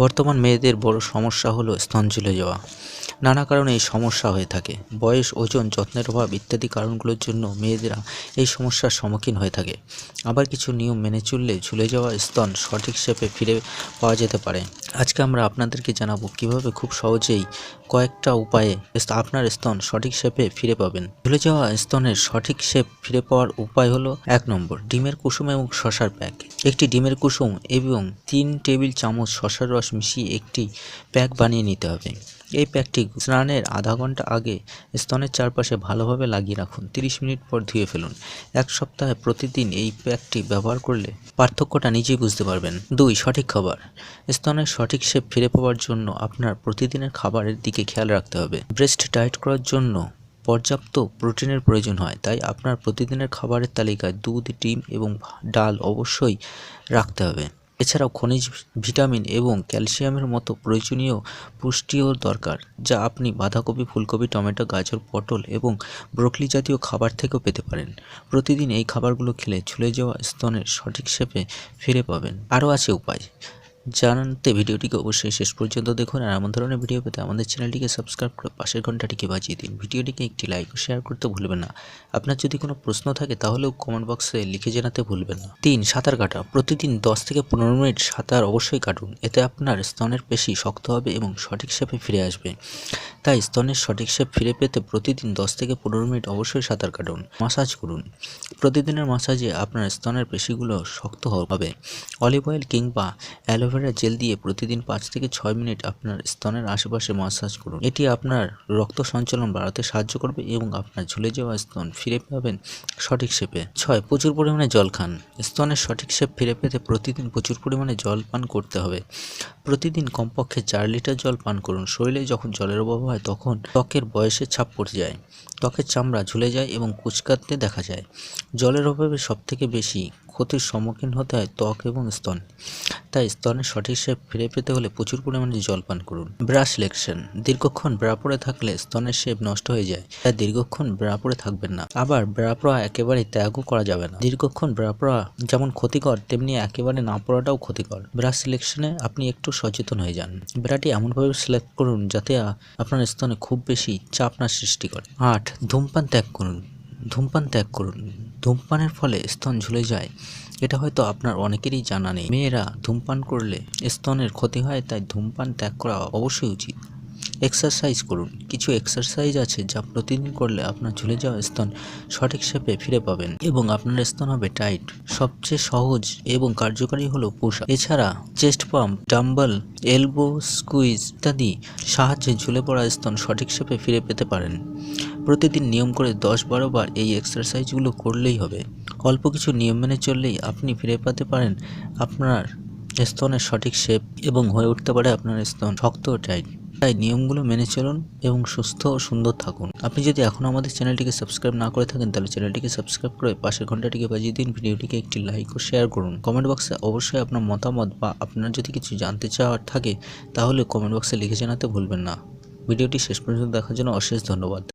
বর্তমান মেয়েদের বড় সমস্যা হলো স্তন ঝুলে যাওয়া। নানা কারণে এই সমস্যা হয়ে থাকে। বয়স, ওজন, যত্নের অভাব ইত্যাদি কারণগুলোর জন্য মেয়েদেরা এই সমস্যার সম্মুখীন হয়ে থাকে। আবার কিছু নিয়ম মেনে চললে ঝুলে যাওয়া স্তন সঠিক শেপে ফিরে পাওয়া যেতে পারে। আজকে আমরা আপনাদেরকে জানাবো কিভাবে খুব সহজেই কয়েকটা উপায়ে আপনার স্তন সঠিক শেপে ফিরে পাবেন। ঝুলে যাওয়া স্তনের সঠিক শেপ ফিরে পাওয়ার উপায় হলো 1 নম্বর, ডিমের কুসুম এবং শসার প্যাক। একটি ডিমের কুসুম এবং 3 টেবিল চামচ শসার রস মিশিয়ে একটি প্যাক বানিয়ে নিতে হবে। এই প্যাকটি স্নানের আধা ঘন্টা আগে স্তনের চারপাশে ভালোভাবে লাগিয়ে রাখুন। 30 মিনিট পর ধুয়ে ফেলুন। 1 সপ্তাহে প্রতিদিন এই প্যাকটি ব্যবহার করলে পার্থক্যটা নিজেই বুঝতে পারবেন। 2. সঠিক খাবার। স্তনের সঠিক শেপ ফিরে পাওয়ার জন্য আপনার প্রতিদিনের খাবারের দিকে খেয়াল রাখতে হবে। ব্রেস্ট ডায়েট করার জন্য পর্যাপ্ত প্রোটিনের প্রয়োজন হয়, তাই আপনার প্রতিদিনের খাবারের তালিকায় দুধ, ডিম এবং ডাল অবশ্যই রাখতে হবে। এছাড়াও খনিজ, ভিটামিন এবং ক্যালসিয়ামের মতো প্রয়োজনীয় পুষ্টিও দরকার, যা আপনি বাঁধাকপি, ফুলকপি, টমেটো, গাজর, পটল এবং ব্রোকলি জাতীয় খাবার থেকেও পেতে পারেন। প্রতিদিন এই খাবারগুলো খেলে ঝুলে যাওয়া স্তনের সঠিক শেপে ফিরে পাবেন। আরও আছে উপায়। জানতে ভিডিওটিকে অবশ্যই শেষ পর্যন্ত দেখুন। আর এমন ধরনের ভিডিও পেতে আমাদের চ্যানেলটিকে সাবস্ক্রাইব করে পাশের ঘন্টাটিকে বাজিয়ে দিন। ভিডিওটিকে একটি লাইক ও শেয়ার করতে ভুলবেন না। আপনার যদি কোনো প্রশ্ন থাকে তাহলেও কমেন্ট বক্সে লিখে জানাতে ভুলবেন না। 3. সাঁতার কাটা। প্রতিদিন 10 থেকে 15 মিনিট সাঁতার অবশ্যই কাটুন। এতে আপনার স্তনের পেশি শক্ত হবে এবং সঠিক শেপে ফিরে আসবে। তাই স্তনের সঠিক শেপ ফিরে পেতে প্রতিদিন 10 থেকে 15 মিনিট অবশ্যই সাঁতার কাটুন। মাসাজ করুন। প্রতিদিনের মাসাজে আপনার স্তনের পেশিগুলো শক্ত হবে। অলিভ অয়েল কিংবা অ্যালোভেরা জেল দিয়ে প্রতিদিন 5 থেকে 6 মিনিট আপনার স্তনের আশেপাশে মাসাজ করুন। এটি আপনার রক্ত সঞ্চালন বাড়াতে সাহায্য করবে এবং আপনার ঝুলে যাওয়া স্তন ফিরে পাবেন সঠিক শেপে। 6. প্রচুর পরিমাণে জল খান। স্তনের সঠিক শেপ ফিরে পেতে প্রতিদিন প্রচুর পরিমাণে জল পান করতে হবে। প্রতিদিন কমপক্ষে 4 লিটার জল পান করুন। শরীরে যখন জলের অভাব হয় তখন ত্বকের বয়সের ছাপ পড়ে যায়, ত্বকের চামড়া ঝুলে যায় এবং কুঁচকাতে দেখা যায়। জলের অভাবে সবথেকে বেশি ক্ষতির সম্মুখীন হতে হয় ত্বক এবং স্তন। তাই স্তনের সঠিক শেপ ফিরে পেতে হলে প্রচুর পরিমাণে জল পান করুন। Bra selection. দীর্ঘক্ষণ ব্রা পরে থাকলে স্তনের শেপ নষ্ট হয়ে যায়, তাই দীর্ঘক্ষণ ব্রা পরে থাকবেন না। আবার ব্রা পরা একেবারে ত্যাগও করা যাবে না। দীর্ঘক্ষণ ব্রা পরা যেমন ক্ষতিকর, তেমনি একেবারে না পরাটাও ক্ষতিকর। ব্রা সিলেকশনে আপনি একটু সচেতন হয়ে যান। ব্রাটি এমনভাবে সিলেক্ট করুন যাতে আপনার স্তনে খুব বেশি চাপ না সৃষ্টি করে। 8. ধূমপান ত্যাগ করুন। ধূমপান ত্যাগ করুন। ধূমপানের ফলে স্তন ঝুলে যায়, এটা হয়তো আপনার অনেকেরই জানা নেই। মেয়েরা ধূমপান করলে স্তনের ক্ষতি হয়, তাই ধূমপান ত্যাগ করা অবশ্যই উচিত। এক্সারসাইজ করুন। কিছু এক্সারসাইজ আছে যা প্রতিদিন করলে আপনার ঝুলে যাওয়া স্তন সঠিক শেপে ফিরে পাবেন এবং আপনার স্তন হবে টাইট। সবচেয়ে সহজ এবং কার্যকারী হলো পুশ আপ। এছাড়া chest pump, dumbbell, elbow squeeze ইত্যাদি সাহায্যে ঝুলে পড়া স্তন সঠিক শেপে ফিরে পেতে পারেন। প্রতিদিন নিয়ম করে 10-12 বার এই এক্সারসাইজগুলো করলেই হবে। অল্প কিছু নিয়ম মেনে চললেই আপনি ফিরে পেতে পারেন আপনার স্তনের সঠিক শেপ এবং হয়ে উঠতে পারে আপনার স্তন শক্ত ও টাইট। তাই নিয়মগুলো মেনে চলুন এবং সুস্থ ও সুন্দর থাকুন। আপনি যদি এখনও আমাদের চ্যানেলটিকে সাবস্ক্রাইব না করে থাকেন তাহলে চ্যানেলটিকে সাবস্ক্রাইব করে পাশের ঘন্টাটিকে বাজিয়ে দিন। ভিডিওটিকে একটি লাইক ও শেয়ার করুন। কমেন্ট বক্সে অবশ্যই আপনার মতামত বা আপনার যদি কিছু জানতে চাওয়ার থাকে তাহলে কমেন্ট বক্সে লিখে জানাতে ভুলবেন না। ভিডিওটি শেষ পর্যন্ত দেখার জন্য অশেষ ধন্যবাদ।